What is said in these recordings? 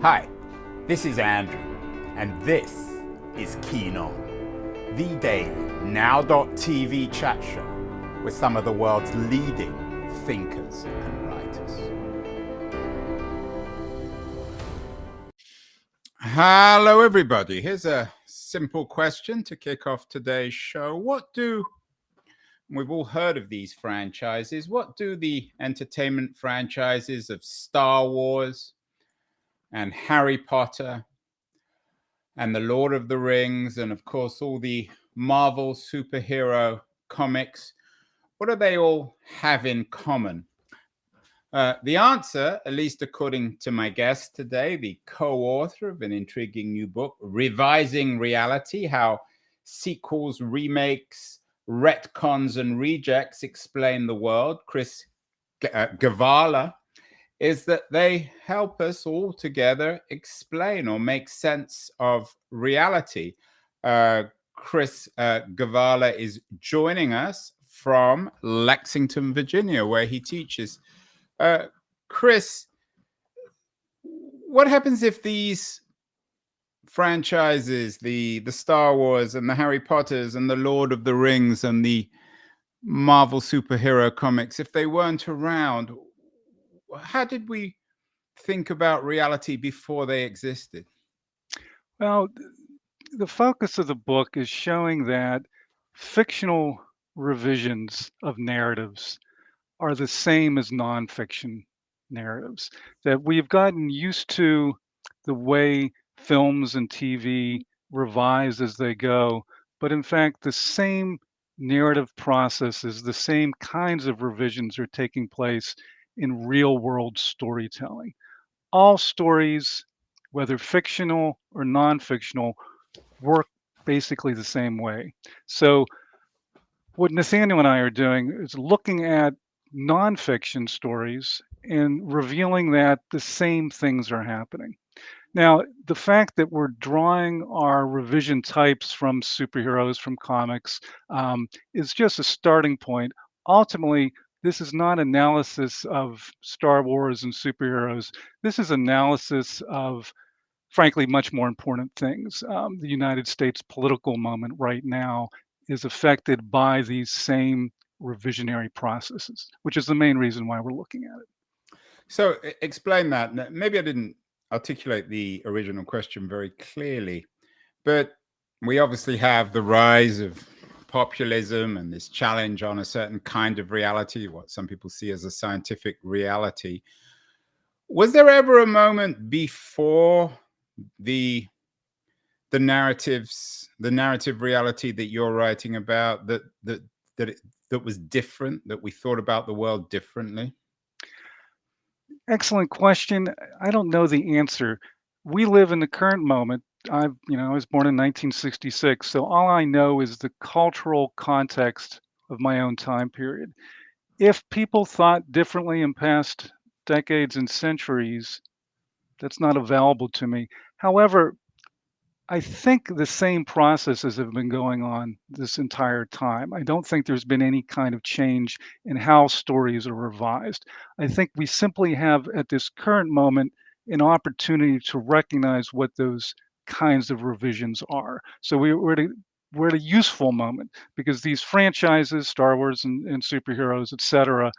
Hi, this is Andrew, and this is Keen On, the daily now.tv chat show with some of the world's leading thinkers and writers. Hello, everybody. Here's a simple question to kick off today's show. We've all heard of these franchises. What do the entertainment franchises of Star Wars and Harry Potter and the Lord of the Rings, and of course all the Marvel superhero comics, what do they all have in common? The answer, at least according to my guest today, the co-author of an intriguing new book, Revising Reality, How Sequels, Remakes, Retcons, and Rejects Explain the World, Chris Gavaler, is that they help us all together explain or make sense of reality. Chris Gavaler is joining us from Lexington, Virginia, where he teaches. Chris, what happens if these franchises, the Star Wars and the Harry Potters and the Lord of the Rings and the Marvel superhero comics, if they weren't around, how did we think about reality before they existed? Well, the focus of the book is showing that fictional revisions of narratives are the same as nonfiction narratives. That we've gotten used to the way films and TV revise as they go, but in fact, the same narrative processes, the same kinds of revisions are taking place in real world storytelling. All stories, whether fictional or non-fictional, work basically the same way. So what Nathaniel and I are doing is looking at nonfiction stories and revealing that the same things are happening. Now, the fact that we're drawing our revision types from superheroes, from comics, is just a starting point. Ultimately, this is not analysis of Star Wars and superheroes. This is analysis of, frankly, much more important things. The United States political moment right now is affected by these same revisionary processes, which is the main reason why we're looking at it. So explain that. Maybe I didn't articulate the original question very clearly, but we obviously have the rise of populism and this challenge on a certain kind of reality, what some people see as a scientific reality. Was there ever a moment before the narrative reality that you're writing about that was different, that we thought about the world differently? Excellent question. I don't know the answer. We live in the current moment. I was born in 1966, so all I know is the cultural context of my own time period. If people thought differently in past decades and centuries, that's not available to me. However, I think the same processes have been going on this entire time. I don't think there's been any kind of change in how stories are revised. I think we simply have, at this current moment, an opportunity to recognize what those kinds of revisions are. So we're at a useful moment because these franchises, Star Wars and superheroes, etc.,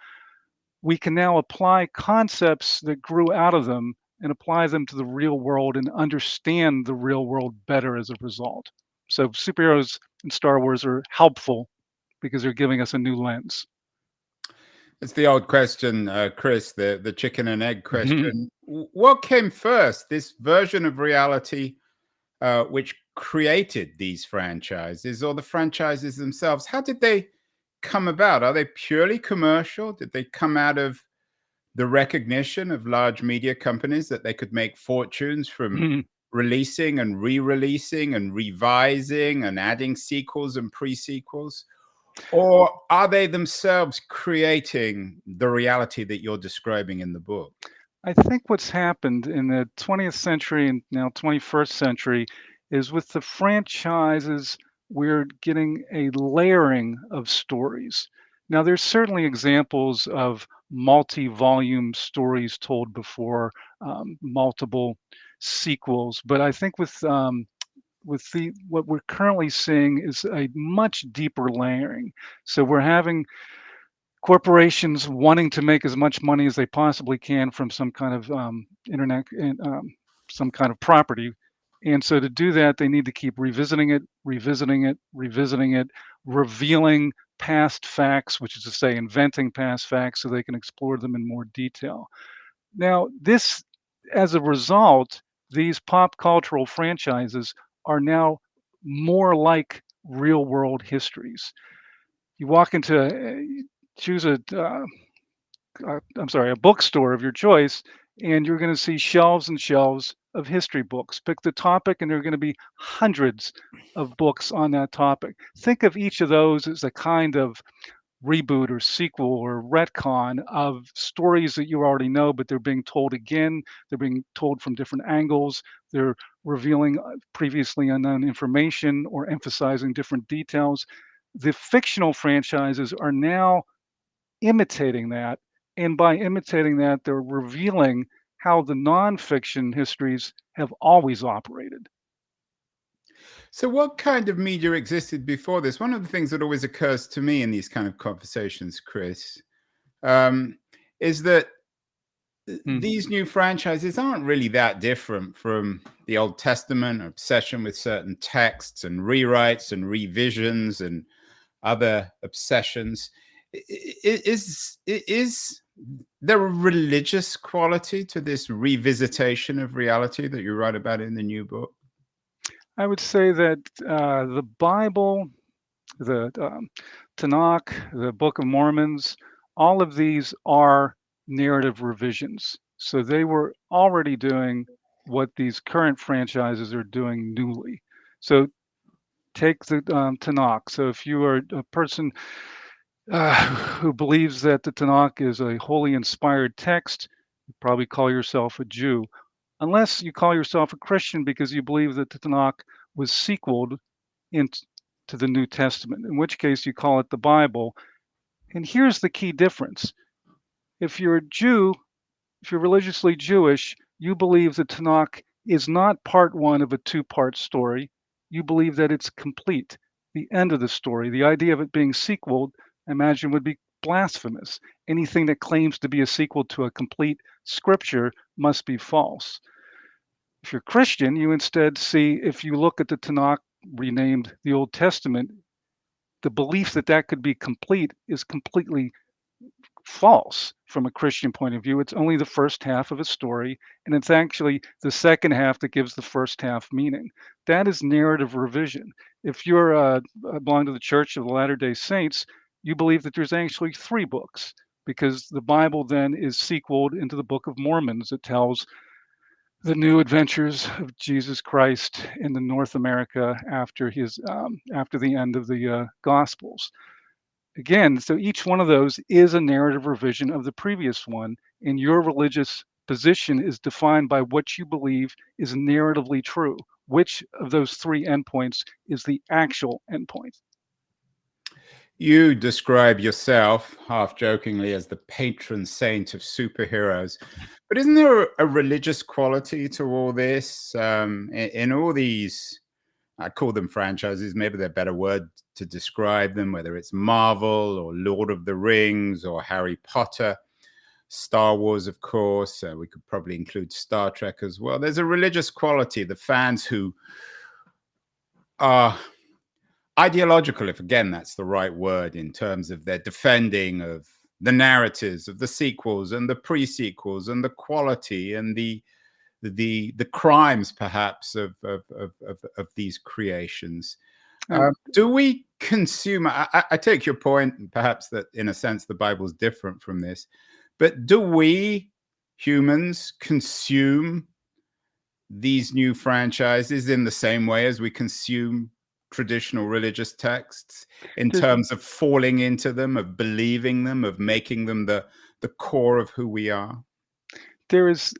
we can now apply concepts that grew out of them and apply them to the real world and understand the real world better as a result. So superheroes and Star Wars are helpful because they're giving us a new lens. It's the old question, Chris, the chicken and egg Mhm. question. What came first, this version of reality which created these franchises, or the franchises themselves? How did they come about? Are they purely commercial? Did they come out of the recognition of large media companies that they could make fortunes from releasing and re-releasing and revising and adding sequels and pre-sequels? Or are they themselves creating the reality that you're describing in the book? I think what's happened in the 20th century and now 21st century is with the franchises, we're getting a layering of stories. Now, there's certainly examples of multi-volume stories told before, multiple sequels. But I think with the what we're currently seeing is a much deeper layering. So we're having corporations wanting to make as much money as they possibly can from some kind of internet and some kind of property. And so to do that, they need to keep revisiting it, revisiting it, revisiting it, revealing past facts, which is to say, inventing past facts so they can explore them in more detail. Now, this, as a result, these pop cultural franchises are now more like real world histories. You walk into choose a bookstore of your choice, and you're going to see shelves and shelves of history books. Pick the topic, and there are going to be hundreds of books on that topic. Think of each of those as a kind of reboot or sequel or retcon of stories that you already know, but they're being told again. They're being told from different angles. They're revealing previously unknown information or emphasizing different details. The fictional franchises are now imitating that. And by imitating that, they're revealing how the nonfiction histories have always operated. So, what kind of media existed before this? One of the things that always occurs to me in these kind of conversations, Chris, um, is that these new franchises aren't really that different from the Old Testament, obsession with certain texts and rewrites and revisions and other obsessions. Is there a religious quality to this revisitation of reality that you write about in the new book? I would say that the Bible, the Tanakh, the Book of Mormons, all of these are narrative revisions. So they were already doing what these current franchises are doing newly. So take the Tanakh. So if you are a person who believes that the Tanakh is a wholly inspired text, you probably call yourself a Jew, unless you call yourself a Christian because you believe that the Tanakh was sequeled into the New Testament, in which case you call it the Bible. And here's the key difference. If you're a Jew, if you're religiously Jewish, you believe the Tanakh is not part one of a two-part story. You believe that it's complete, the end of the story. The idea of it being sequeled, I imagine, would be blasphemous. Anything that claims to be a sequel to a complete scripture must be false. If you're Christian, you instead see, if you look at the Tanakh, renamed the Old Testament, the belief that that could be complete is completely false from a Christian point of view. It's only the first half of a story, and it's actually the second half that gives the first half meaning. That is narrative revision. If you're belong to the Church of the Latter-day Saints, you believe that there's actually three books, because the Bible then is sequeled into the Book of Mormons that tells the new adventures of Jesus Christ in the North America after after the end of the Gospels. Again, so each one of those is a narrative revision of the previous one, and your religious position is defined by what you believe is narratively true. Which of those three endpoints is the actual endpoint? You describe yourself, half jokingly, as the patron saint of superheroes. But isn't there a religious quality to all this? In all these, I call them franchises, maybe they're a better word to describe them, whether it's Marvel or Lord of the Rings or Harry Potter, Star Wars, of course. We could probably include Star Trek as well. There's a religious quality. The fans who are ideological, if again that's the right word, in terms of their defending of the narratives of the sequels and the pre-sequels and the quality and the crimes perhaps of these creations. Do we consume, I take your point perhaps that in a sense the Bible is different from this, but do we humans consume these new franchises in the same way as we consume traditional religious texts, in terms of falling into them, of believing them, of making them the core of who we are? There is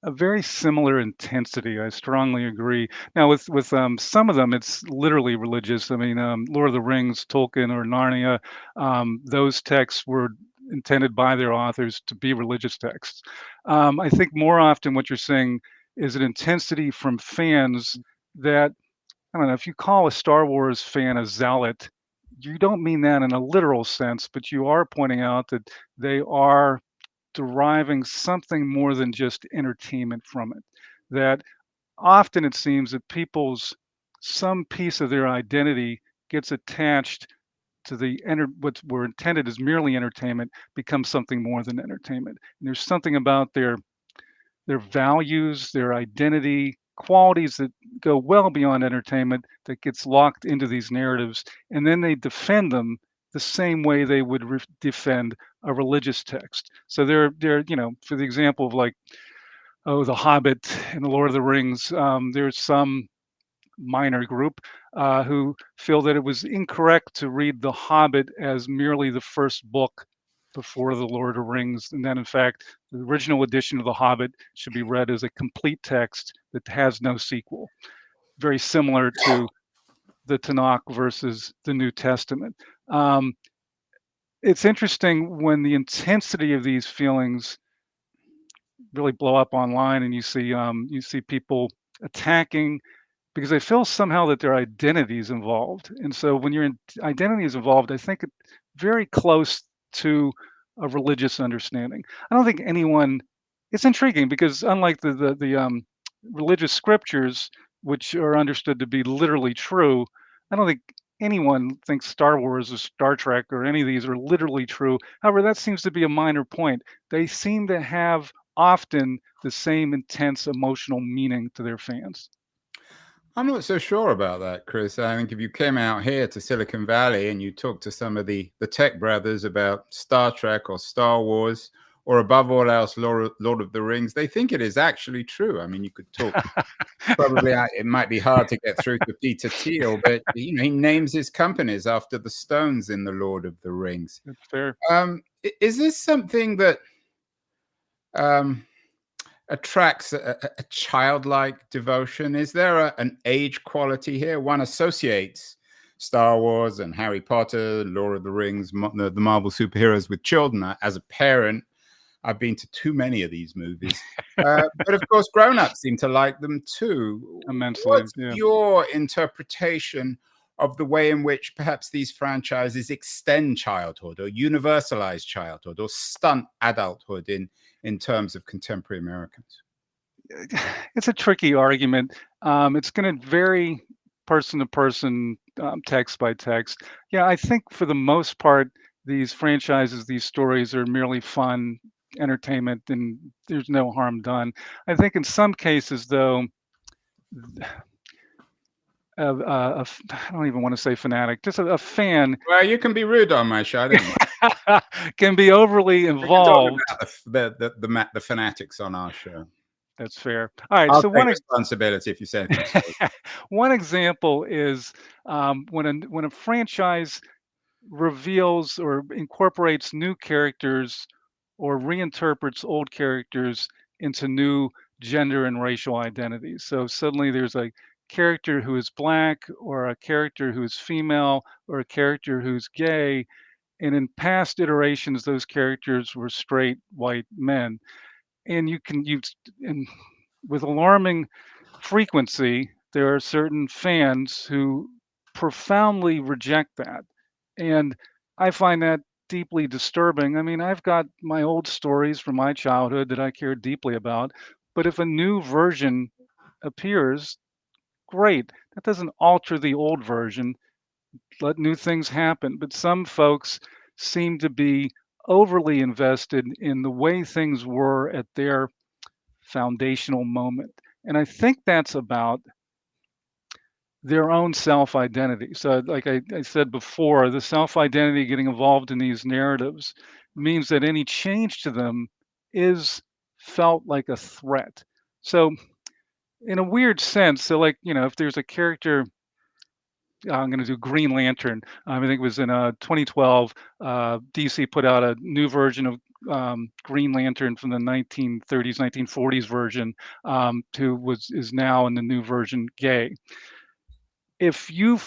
a very similar intensity. I strongly agree. Now, with some of them, it's literally religious. I mean, Lord of the Rings, Tolkien, or Narnia. Those texts were intended by their authors to be religious texts. I think more often what you're saying is an intensity from fans that, I don't know, if you call a Star Wars fan a zealot, you don't mean that in a literal sense, but you are pointing out that they are deriving something more than just entertainment from it. That often it seems that some piece of their identity gets attached to what were intended as merely entertainment becomes something more than entertainment. And there's something about their values, their identity, qualities that go well beyond entertainment that gets locked into these narratives, and then they defend them the same way they would defend a religious text. So they're for the example of like, oh, The Hobbit and The Lord of the Rings, there's some minor group who feel that it was incorrect to read The Hobbit as merely the first book before The Lord of the Rings, and that in fact the original edition of The Hobbit should be read as a complete text that has no sequel. Very similar to the Tanakh versus the New Testament. It's interesting when the intensity of these feelings really blow up online, and you see people attacking because they feel somehow that their identity is involved. And so when your identity is involved, I think it's very close to a religious understanding. I don't think anyone. It's intriguing because unlike the religious scriptures, which are understood to be literally true, I don't think anyone thinks Star Wars or Star Trek or any of these are literally true. However, that seems to be a minor point. They seem to have often the same intense emotional meaning to their fans. I'm not so sure about that, Chris. I think if you came out here to Silicon Valley and you talked to some of the tech brothers about Star Trek or Star Wars, or above all else, Lord of the Rings, they think it is actually true. I mean, you could talk. Probably it might be hard to get through to Peter Thiel, but he names his companies after the stones in the Lord of the Rings. That's fair. Is this something that attracts a childlike devotion? Is there an age quality here? One associates Star Wars and Harry Potter, Lord of the Rings, the Marvel superheroes with children. As a parent, I've been to too many of these movies. But of course, grown-ups seem to like them too. Immensely. What's Yeah. your interpretation of the way in which perhaps these franchises extend childhood or universalize childhood or stunt adulthood in terms of contemporary Americans? It's a tricky argument. It's going to vary person to person, text by text. Yeah, I think for the most part, these franchises, these stories are merely fun entertainment, and there's no harm done. I think in some cases, though, I don't even want to say fanatic, just a fan Well, you can be rude on my show. I don't mind. can be overly We can talk involved. about the fanatics on our show. That's fair. All right, I'll so take responsibility if you say anything. one example is when a franchise reveals or incorporates new characters or reinterprets old characters into new gender and racial identities. So suddenly there's a character who is black or a character who is female or a character who's gay. And in past iterations, those characters were straight white men. And and with alarming frequency, there are certain fans who profoundly reject that. And I find that deeply disturbing. I mean, I've got my old stories from my childhood that I care deeply about, but if a new version appears, great. That doesn't alter the old version. Let new things happen. But some folks seem to be overly invested in the way things were at their foundational moment. And I think that's about their own self identity. So, like I said before, the self identity getting involved in these narratives means that any change to them is felt like a threat. So, in a weird sense, so like, if there's a character, I'm going to do Green Lantern. I think it was in 2012, DC put out a new version of Green Lantern from the 1930s, 1940s version, who is now in the new version gay. If you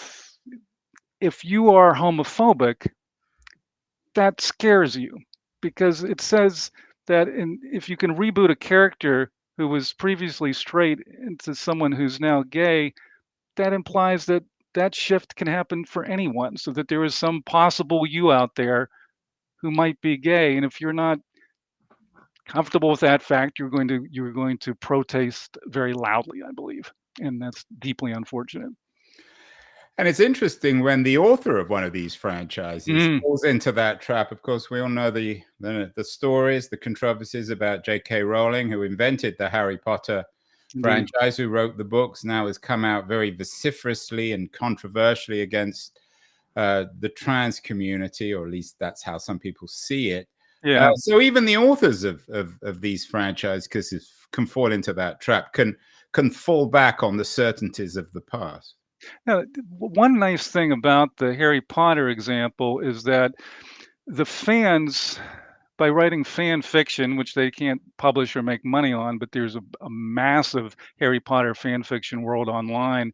are homophobic, that scares you. because it says that if you can reboot a character who was previously straight into someone who's now gay, that implies that that shift can happen for anyone, so that there is some possible you out there who might be gay. And if you're not comfortable with that fact, you're going to protest very loudly, I believe. And that's deeply unfortunate. And it's interesting when the author of one of these franchises Mm, falls into that trap. Of course, we all know the stories, the controversies about J.K. Rowling, who invented the Harry Potter indeed. franchise, who wrote the books, now has come out very vociferously and controversially against the trans community, or at least that's how some people see it. Yeah. So even the authors of these franchises can fall into that trap, can fall back on the certainties of the past. Now, one nice thing about the Harry Potter example is that the fans, by writing fan fiction, which they can't publish or make money on, but there's a massive Harry Potter fan fiction world online.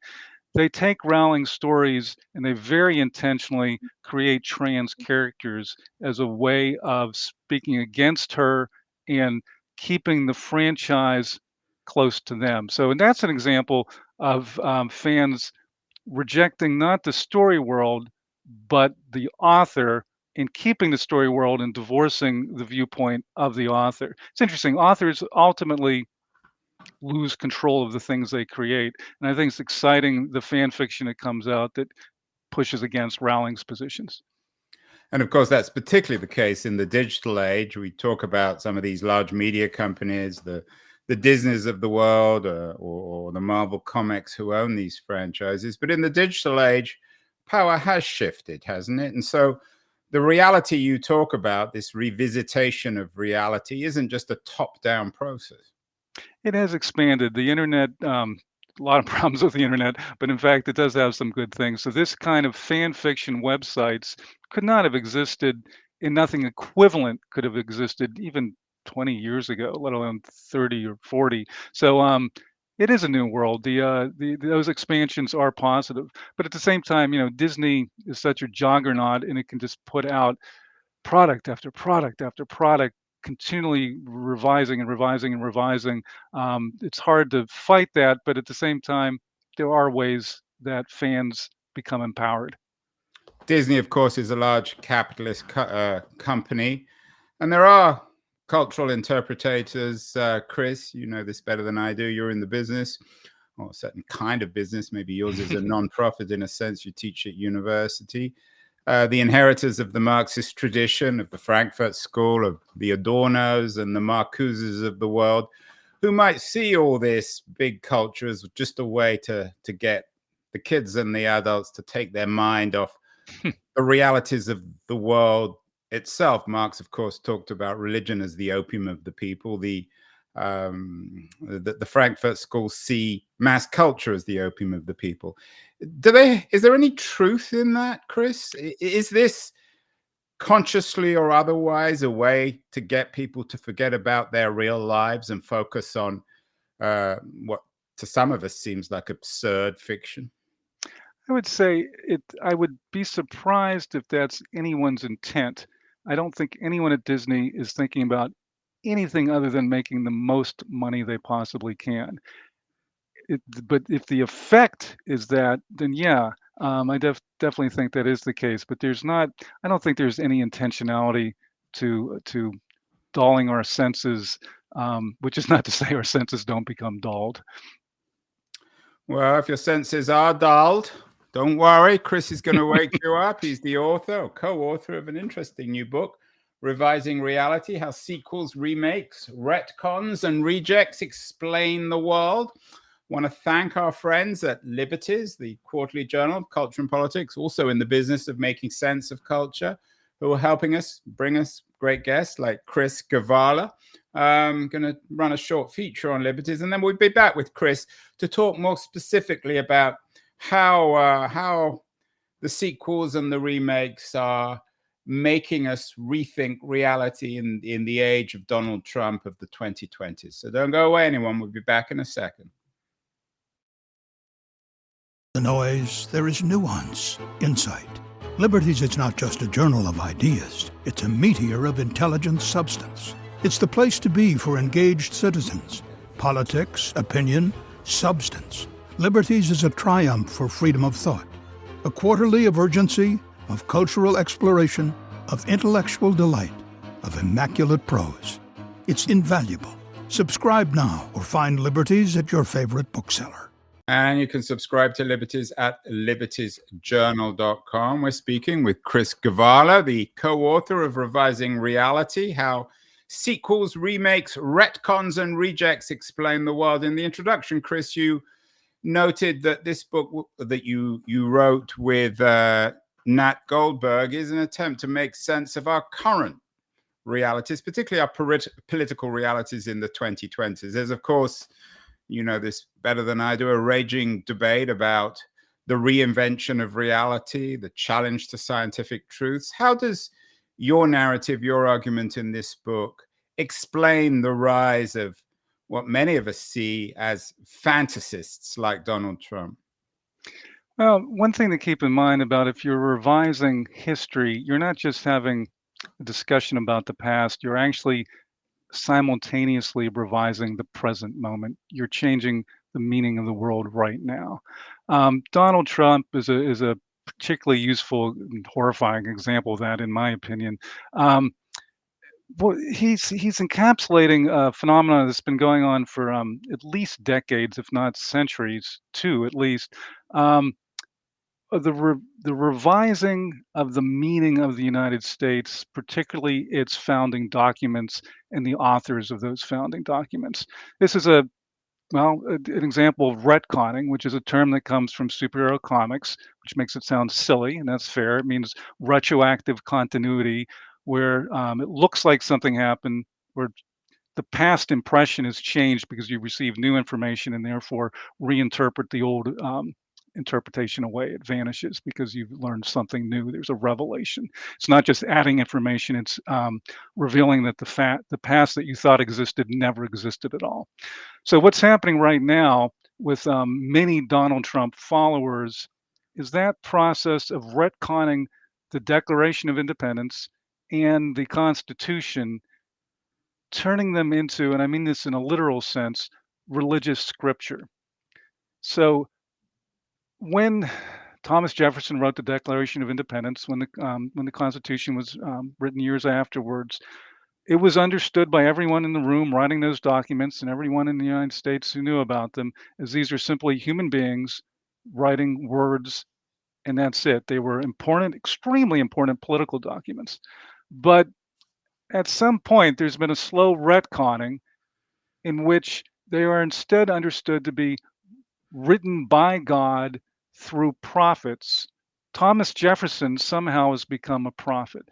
They take Rowling's stories and they very intentionally create trans characters as a way of speaking against her and keeping the franchise close to them. So, and that's an example of fans rejecting not the story world, but the author, and keeping the story world and divorcing the viewpoint of the author. It's interesting. Authors ultimately lose control of the things they create. And I think it's exciting, the fan fiction that comes out that pushes against Rowling's positions. And of course, that's particularly the case in the digital age. We talk about some of these large media companies, the Disneys of the world, or the Marvel Comics, who own these franchises. But in the digital age, power has shifted, hasn't it? And so the reality you talk about, this revisitation of reality, isn't just a top-down process. It has expanded. The internet, a lot of problems with the internet, but in fact, it does have some good things. So this kind of fan fiction websites could not have existed, and nothing equivalent could have existed even 20 years ago, let alone 30 or 40. So it is a new world. Those expansions are positive, but at the same time, Disney is such a juggernaut, and it can just put out product after product after product, continually revising and revising and revising. It's hard to fight that, but at the same time, there are ways that fans become empowered. Disney, of course, is a large capitalist company, and there are cultural interpretators. Chris, you know this better than I do. You're in the business, or a certain kind of business. Maybe yours is a non-profit in a sense. You teach at university. The inheritors of the Marxist tradition, of the Frankfurt School, of the Adornos and the Marcuses of the world, who might see all this big culture as just a way to get the kids and the adults to take their mind off the realities of the world itself. Marx, of course, talked about religion as the opium of the people. The Frankfurt School see mass culture as the opium of the people. Is there any truth in that, Chris? Is this consciously or otherwise a way to get people to forget about their real lives and focus on what to some of us seems like absurd fiction? I would say I would be surprised if that's anyone's intent. I don't think anyone at Disney is thinking about anything other than making the most money they possibly can. But if the effect is that, then yeah, I definitely think that is the case. But there's not. I don't think there's any intentionality to dulling our senses, which is not to say our senses don't become dulled. Well, if your senses are dulled, don't worry. Chris is going to wake you up. He's the author or co-author of an interesting new book, Revising Reality: How Sequels, Remakes, Retcons, and Rejects Explain the World. Want to thank our friends at Liberties, the quarterly journal of culture and politics, also in the business of making sense of culture, who are helping us bring us great guests like Chris Gavaler. I'm going to run a short feature on Liberties, and then we'll be back with Chris to talk more specifically about how the sequels and the remakes are making us rethink reality in the age of Donald Trump of the 2020s. So don't go away, anyone. We'll be back in a second. The noise, there is nuance, insight, Liberties is not just a journal of ideas, it's a meteor of intelligent substance. It's the place to be for engaged citizens. Politics, opinion, substance. Liberties is a triumph for freedom of thought. A quarterly of urgency, of cultural exploration, of intellectual delight, of immaculate prose. It's invaluable. Subscribe now or find Liberties at your favorite bookseller. And you can subscribe to Liberties at libertiesjournal.com. We're speaking with Chris Gavaler, the co-author of Revising Reality, How Sequels, Remakes, Retcons, and Rejects Explain the World. In the introduction, Chris, you noted that this book that you wrote with Nat Goldberg is an attempt to make sense of our current realities, particularly our political realities in the 2020s. There's, of course, you know this better than I do, a raging debate about the reinvention of reality, the challenge to scientific truths. How does your narrative, your argument in this book explain the rise of what many of us see as fantasists like Donald Trump? Well, one thing to keep in mind about if you're revising history, you're not just having a discussion about the past, you're actually simultaneously revising the present moment. You're changing the meaning of the world right now. Donald Trump is a particularly useful and horrifying example of that, in my opinion. He's encapsulating a phenomenon that's been going on for at least decades, if not centuries, too, at least. Um, the revising of the meaning of the United States, particularly its founding documents and the authors of those founding documents. This is an example of retconning, which is a term that comes from superhero comics, which makes it sound silly, and that's fair. It means retroactive continuity, where it looks like something happened, where the past impression is changed because you receive new information and therefore reinterpret the old interpretation away. It vanishes because you've learned something new. There's a revelation. It's not just adding information. It's revealing that the past that you thought existed never existed at all. So what's happening right now with many Donald Trump followers is that process of retconning the Declaration of Independence and the Constitution, turning them into, and I mean this in a literal sense, religious scripture. So when Thomas Jefferson wrote the Declaration of Independence, when the Constitution was written years afterwards, it was understood by everyone in the room writing those documents and everyone in the United States who knew about them as these are simply human beings writing words, and that's it. They were important, extremely important political documents. But at some point, there's been a slow retconning in which they are instead understood to be written by God through prophets. Thomas Jefferson somehow has become a prophet.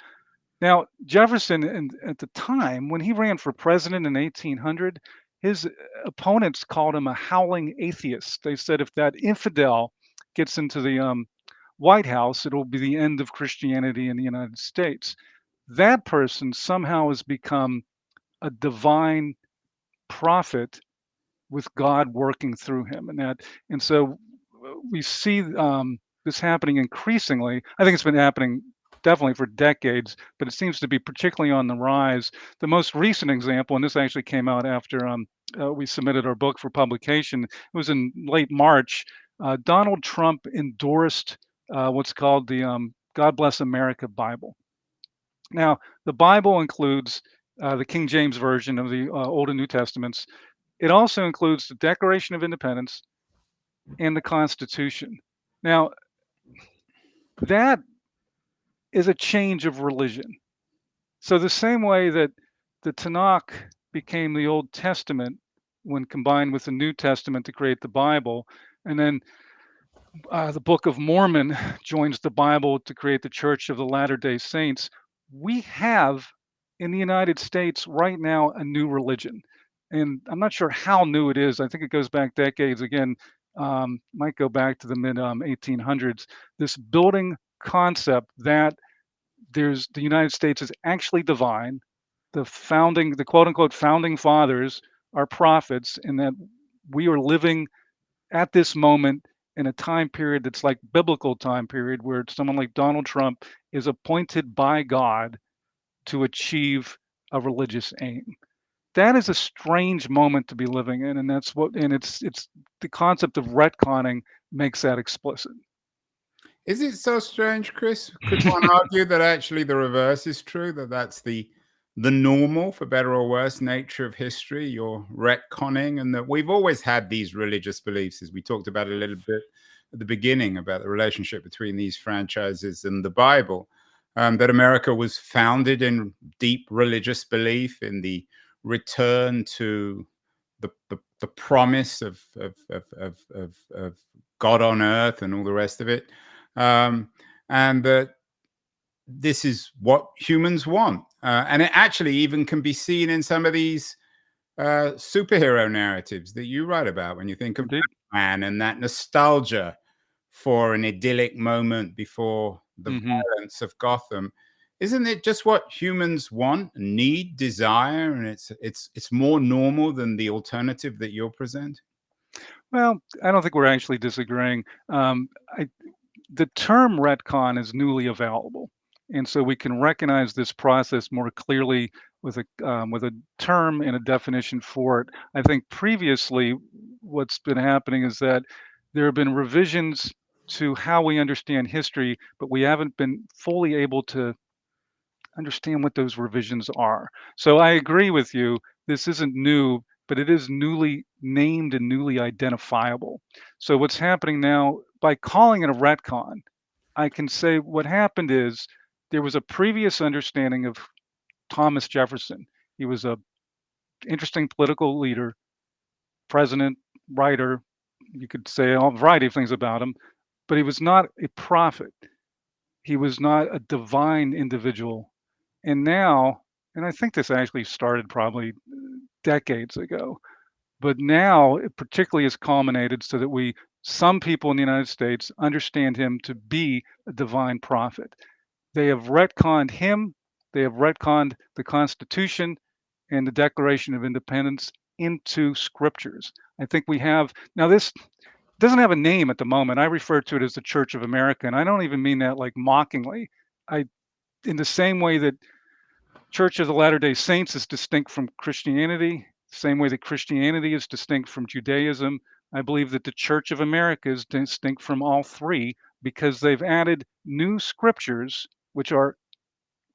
Now, Jefferson, at the time, when he ran for president in 1800, his opponents called him a howling atheist. They said if that infidel gets into the White House, it'll be the end of Christianity in the United States. That person somehow has become a divine prophet with God working through him, and so we see this happening increasingly. I think it's been happening definitely for decades, but it seems to be particularly on the rise. The most recent example, and this actually came out after we submitted our book for publication, it was in late March. Donald Trump endorsed what's called the God Bless America Bible. Now, the Bible includes the King James Version of the Old and New Testaments. It also includes the Declaration of Independence and the Constitution. Now, that is a change of religion. So the same way that the Tanakh became the Old Testament when combined with the New Testament to create the Bible, and then the Book of Mormon joins the Bible to create the Church of the Latter-day Saints, we have in the United States right now a new religion. And I'm not sure how new it is. I think it goes back decades. Again, might go back to the mid 1800s. This building concept that the United States is actually divine. The quote unquote founding fathers are prophets, and that we are living at this moment in a time period that's like biblical time period, where someone like Donald Trump is appointed by God to achieve a religious aim. That is a strange moment to be living in, and that's what, and it's the concept of retconning makes that explicit. Is it so strange, Chris? Could one argue that actually the reverse is true, that that's the normal, for better or worse, nature of history, your retconning, and that we've always had these religious beliefs, as we talked about a little bit at the beginning about the relationship between these franchises and the Bible, that America was founded in deep religious belief in the return to the promise of God on earth and all the rest of it, and that this is what humans want. And it actually even can be seen in some of these superhero narratives that you write about when you think of Indeed. Batman and that nostalgia for an idyllic moment before the violence of Gotham. Isn't it just what humans want, need, desire, and it's more normal than the alternative that you're presenting? Well, I don't think we're actually disagreeing. The term retcon is newly available, and so we can recognize this process more clearly with a term and a definition for it. I think previously, what's been happening is that there have been revisions to how we understand history, but we haven't been fully able to understand what those revisions are. So I agree with you. This isn't new, but it is newly named and newly identifiable. So what's happening now, by calling it a retcon, I can say what happened is there was a previous understanding of Thomas Jefferson. He was a interesting political leader, president, writer. You could say a variety of things about him, but he was not a prophet. He was not a divine individual. And now, and I think this actually started probably decades ago, but now it particularly has culminated so that some people in the United States understand him to be a divine prophet. They have retconned him, they have retconned the Constitution and the Declaration of Independence into scriptures. I think we have, now this doesn't have a name at the moment. I refer to it as the Church of America, and I don't even mean that like mockingly. In the same way that Church of the Latter-day Saints is distinct from Christianity, same way that Christianity is distinct from Judaism, I believe that the Church of America is distinct from all three because they've added new scriptures which are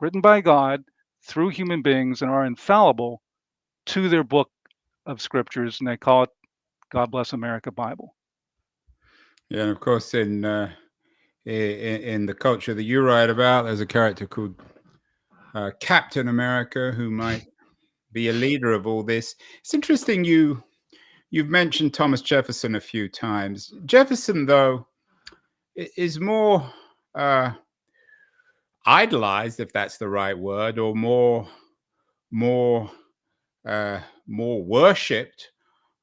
written by God through human beings and are infallible to their book of scriptures, and they call it God Bless America Bible. Yeah, and of course, in the culture that you write about, there's a character called Captain America who might be a leader of all this. It's interesting you've mentioned Thomas Jefferson a few times. Jefferson, though, is more idolized, if that's the right word, or more worshipped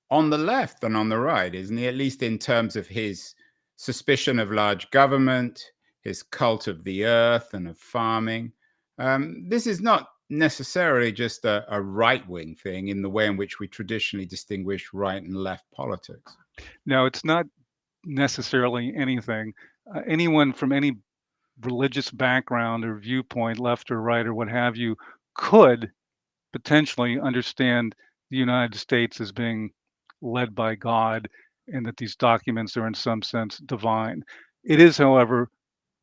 on the left than on the right, isn't he? At least in terms of his suspicion of large government, his cult of the earth and of farming. This is not necessarily just a right-wing thing in the way in which we traditionally distinguish right and left politics. No, it's not necessarily anything. Anyone from any religious background or viewpoint, left or right or what have you, could potentially understand the United States as being led by God and that these documents are in some sense divine. It is, however,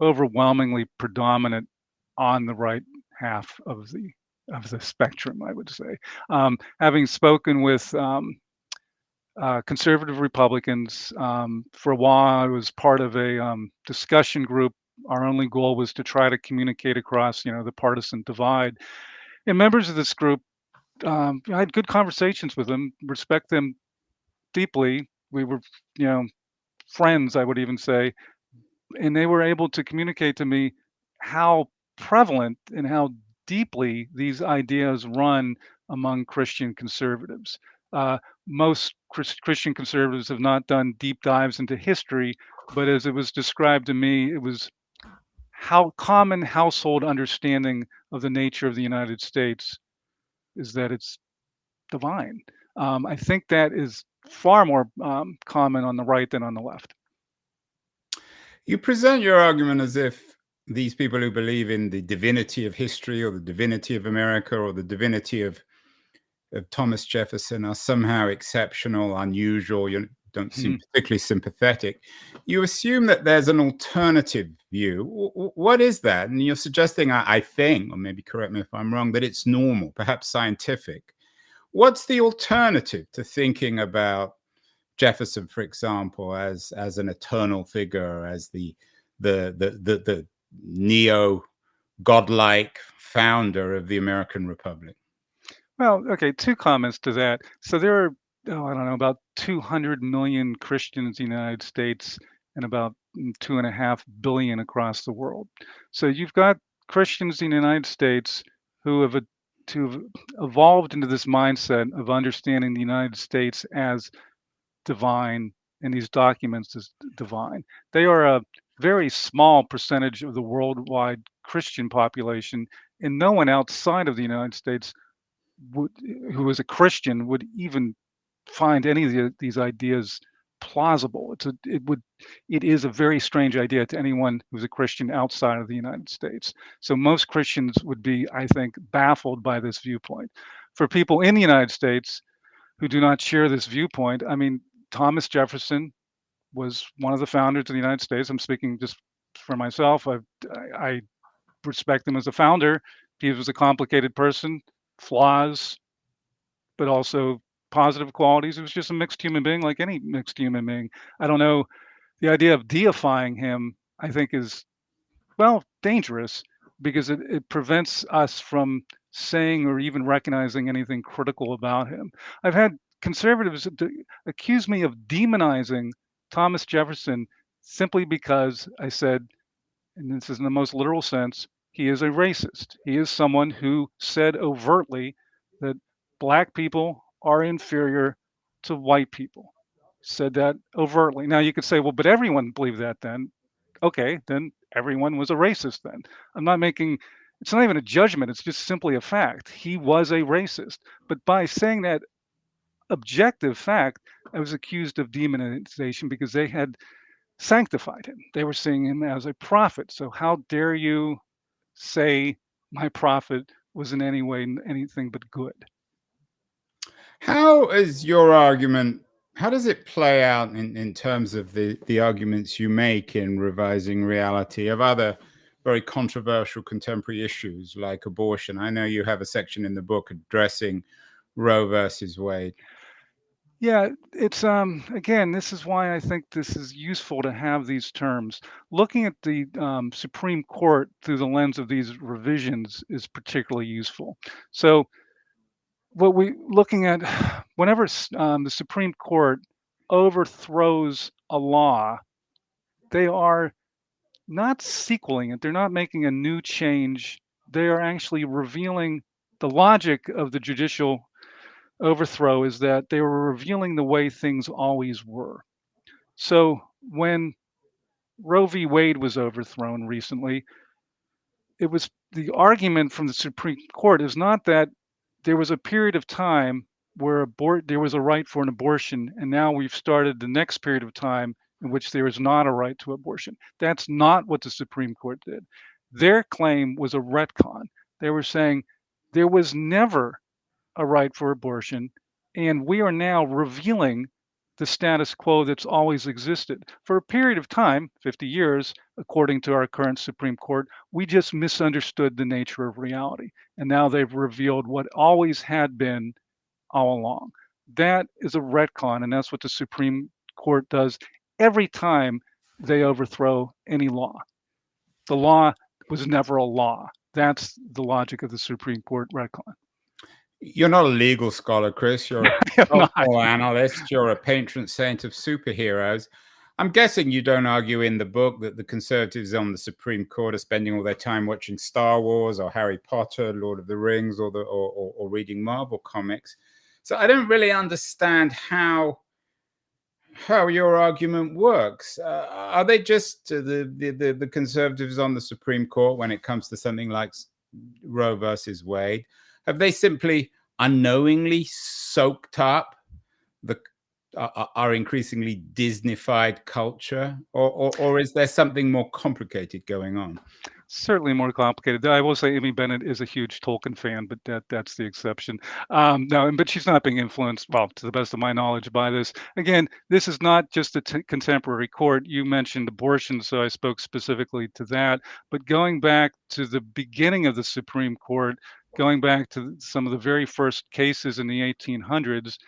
overwhelmingly predominant on the right half of the spectrum, I would say. Having spoken with conservative Republicans for a while, I was part of a discussion group. Our only goal was to try to communicate across, the partisan divide. And members of this group, I had good conversations with them, respect them deeply. We were, friends, I would even say, and they were able to communicate to me how prevalent and how deeply these ideas run among Christian conservatives. Most Christian conservatives have not done deep dives into history, but as it was described to me, it was how common household understanding of the nature of the United States is that it's divine. I think that is far more common on the right than on the left. You present your argument as if these people who believe in the divinity of history or the divinity of America or the divinity of Thomas Jefferson are somehow exceptional, unusual. You don't seem particularly sympathetic. You assume that there's an alternative view. What is that? And you're suggesting, I think, or maybe correct me if I'm wrong, that it's normal, perhaps scientific. What's the alternative to thinking about Jefferson, for example, as an eternal figure, as the neo godlike founder of the American Republic? Well, okay, two comments to that. So there are, I don't know, about 200 million Christians in the United States and about 2.5 billion across the world. So you've got Christians in the United States who have evolved into this mindset of understanding the United States as divine and these documents as divine. They are a very small percentage of the worldwide Christian population, and no one outside of the United States who is a Christian would even find any of these ideas plausible. It is a very strange idea to anyone who's a Christian outside of the United States. So most Christians would be, I think, baffled by this viewpoint. For people in the United States who do not share this viewpoint, I mean, Thomas Jefferson was one of the founders of the United States. I'm speaking just for myself. I respect him as a founder. He was a complicated person, flaws, but also positive qualities. He was just a mixed human being like any mixed human being. I don't know. The idea of deifying him, I think, is, well, dangerous because it prevents us from saying or even recognizing anything critical about him. I've had conservatives accuse me of demonizing Thomas Jefferson simply because I said, and this is in the most literal sense, he is a racist. He is someone who said overtly that black people are inferior to white people. Said that overtly. Now you could say, well, but everyone believed that then. Okay, then everyone was a racist then. I'm not making, it's not even a judgment, it's just simply a fact. He was a racist. But by saying that objective fact, I was accused of demonization because they had sanctified him. They were seeing him as a prophet. So how dare you say my prophet was in any way anything but good? How is your argument, how does it play out in terms of the arguments you make in Revising Reality of other very controversial contemporary issues like abortion? I know you have a section in the book addressing Roe versus Wade. Yeah, it's again, this is why I think this is useful to have these terms. Looking at the Supreme Court through the lens of these revisions is particularly useful. So what we looking at whenever the Supreme Court overthrows a law, they are not sequeling it. They're not making a new change. They are actually revealing the logic of the judicial overthrow is that they were revealing the way things always were. So when Roe v. Wade was overthrown recently, it was the argument from the Supreme Court is not that there was a period of time where there was a right for an abortion, and now we've started the next period of time in which there is not a right to abortion. That's not what the Supreme Court did. Their claim was a retcon. They were saying there was never a right for abortion, and we are now revealing the status quo that's always existed. For a period of time, 50 years, according to our current Supreme Court, we just misunderstood the nature of reality. And now they've revealed what always had been all along. That is a retcon, and that's what the Supreme Court does every time they overthrow any law. The law was never a law. That's the logic of the Supreme Court retcon. You're not a legal scholar, Chris. You're a football analyst. You're a patron saint of superheroes. I'm guessing you don't argue in the book that the conservatives on the Supreme Court are spending all their time watching Star Wars or Harry Potter, Lord of the Rings, or reading Marvel comics. So I don't really understand how your argument works. Are they just the conservatives on the Supreme Court when it comes to something like Roe versus Wade? Have they simply unknowingly soaked up the our increasingly Disneyfied culture, or is there something more complicated going on? Certainly more complicated. I will say Amy Bennett is a huge Tolkien fan, but that's the exception. No, but she's not being influenced, well, to the best of my knowledge, by this. Again, this is not just a contemporary court. You mentioned abortion, so I spoke specifically to that. But going back to the beginning of the Supreme Court, going back to some of the very first cases in the 1800s,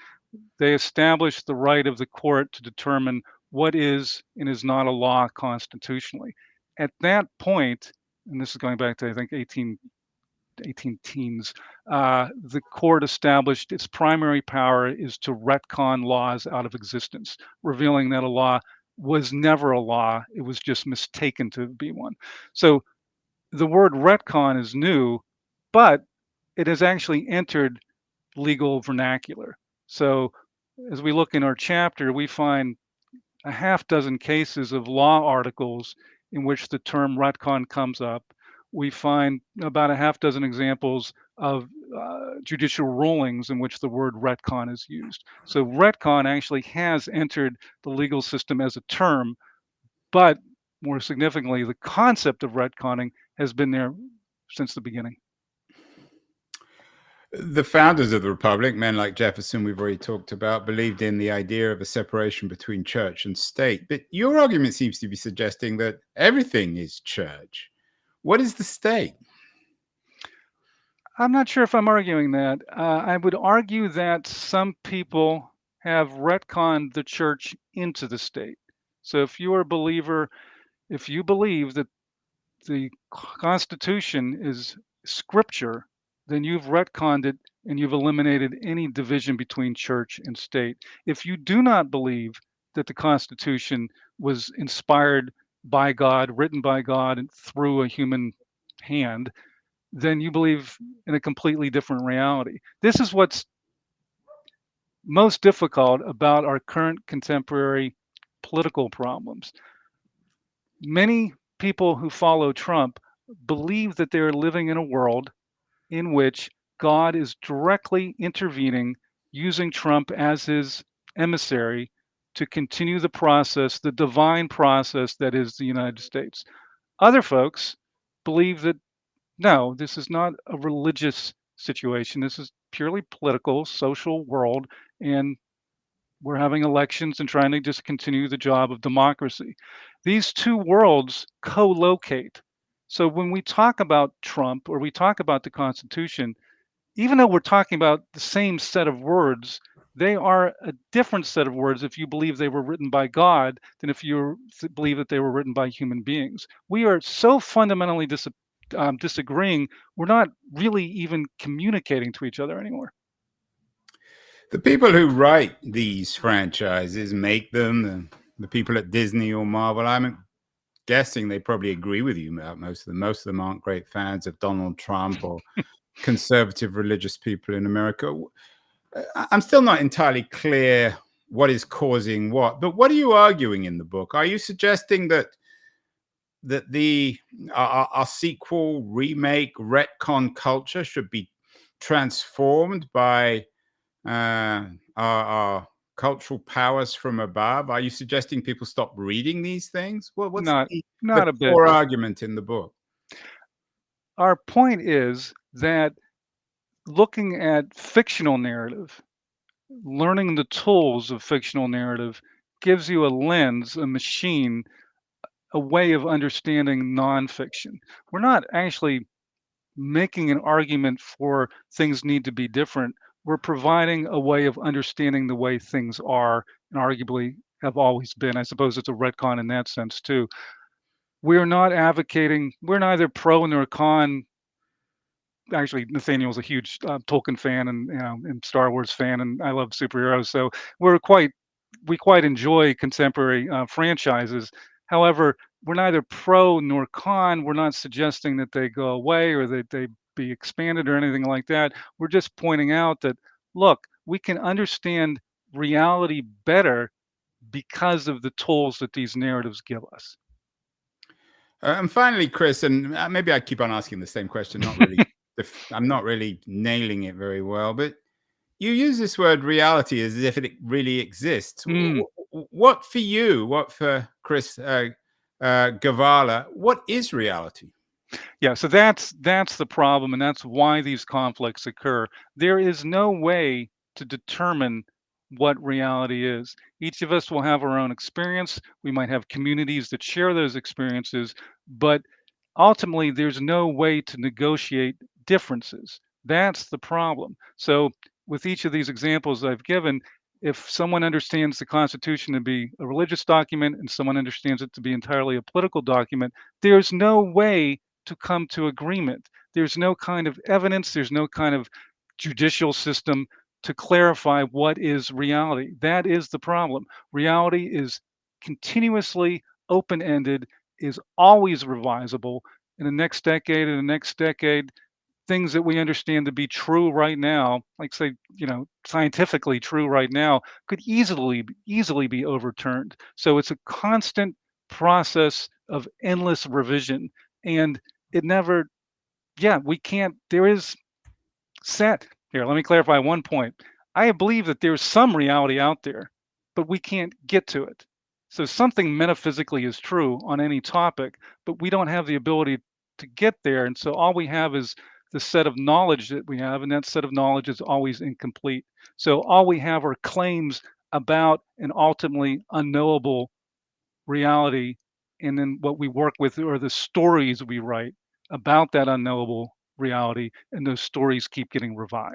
they established the right of the court to determine what is and is not a law constitutionally. At that point, and this is going back to I think 18 teens, the court established its primary power is to retcon laws out of existence, revealing that a law was never a law, it was just mistaken to be one. So the word retcon is new, but it has actually entered legal vernacular. So as we look in our chapter, we find a half dozen cases of law articles in which the term retcon comes up. We find about a half dozen examples of judicial rulings in which the word retcon is used. So retcon actually has entered the legal system as a term, but more significantly, the concept of retconning has been there since the beginning. The founders of the Republic, men like Jefferson, we've already talked about, believed in the idea of a separation between church and state. But your argument seems to be suggesting that everything is church. What is the state? I'm not sure if I'm arguing that. I would argue that some people have retconned the church into the state. So if you are a believer, if you believe that the Constitution is scripture, then you've retconned it and you've eliminated any division between church and state. If you do not believe that the Constitution was inspired by God, written by God, and through a human hand, then you believe in a completely different reality. This is what's most difficult about our current contemporary political problems. Many people who follow Trump believe that they're living in a world in which God is directly intervening, using Trump as his emissary to continue the process, the divine process that is the United States. Other folks believe that no, this is not a religious situation. This is purely political, social world, and we're having elections and trying to just continue the job of democracy. These two worlds co-locate. So when we talk about Trump or we talk about the Constitution, even though we're talking about the same set of words, they are a different set of words if you believe they were written by God than if you believe that they were written by human beings. We are so fundamentally disagreeing, we're not really even communicating to each other anymore. The people who write these franchises, make them, the people at Disney or Marvel, I'm guessing they probably agree with you about most of them. Most of them aren't great fans of Donald Trump or conservative religious people in America. I'm still not entirely clear what is causing what, but what are you arguing in the book? Are you suggesting that our sequel, remake, retcon culture should be transformed by our cultural powers from above? Are you suggesting people stop reading these things? Well, what's not the a bit. core argument in the book? Our point is that looking at fictional narrative, learning the tools of fictional narrative gives you a lens, a machine, a way of understanding nonfiction. We're not actually making an argument for things need to be different. We're providing a way of understanding the way things are and arguably have always been. I suppose it's a retcon in that sense too. We're not advocating, we're neither pro nor con. Actually, Nathaniel's a huge Tolkien fan and Star Wars fan, and I love superheroes. So we quite enjoy contemporary franchises. However, we're neither pro nor con. We're not suggesting that they go away or that they be expanded or anything like that. We're just pointing out that, look, we can understand reality better because of the tools that these narratives give us. And finally, Chris, and maybe I keep on asking the same question, not really. I'm not really nailing it very well, but You use this word reality as if it really exists. Mm. What for you, what for Chris Gavaler, what is reality? Yeah, so that's the problem, and that's why these conflicts occur. There is no way to determine what reality is. Each of us will have our own experience. We might have communities that share those experiences, but ultimately there's no way to negotiate differences. That's the problem. So with each of these examples I've given, if someone understands the Constitution to be a religious document and someone understands it to be entirely a political document, there's no way to come to agreement. There's no kind of evidence, there's no kind of judicial system to clarify what is reality. That is the problem. Reality is continuously open ended, is always revisable. In the next decade, in the next decade, things that we understand to be true right now, like say, scientifically true right now, could easily be overturned. So it's a constant process of endless revision, and it never, yeah, we can't. There is set here. Let me clarify one point. I believe that there's some reality out there, but we can't get to it. So something metaphysically is true on any topic, but we don't have the ability to get there. And so all we have is the set of knowledge that we have, and that set of knowledge is always incomplete. So all we have are claims about an ultimately unknowable reality, and then what we work with are the stories we write about that unknowable reality, and those stories keep getting revised.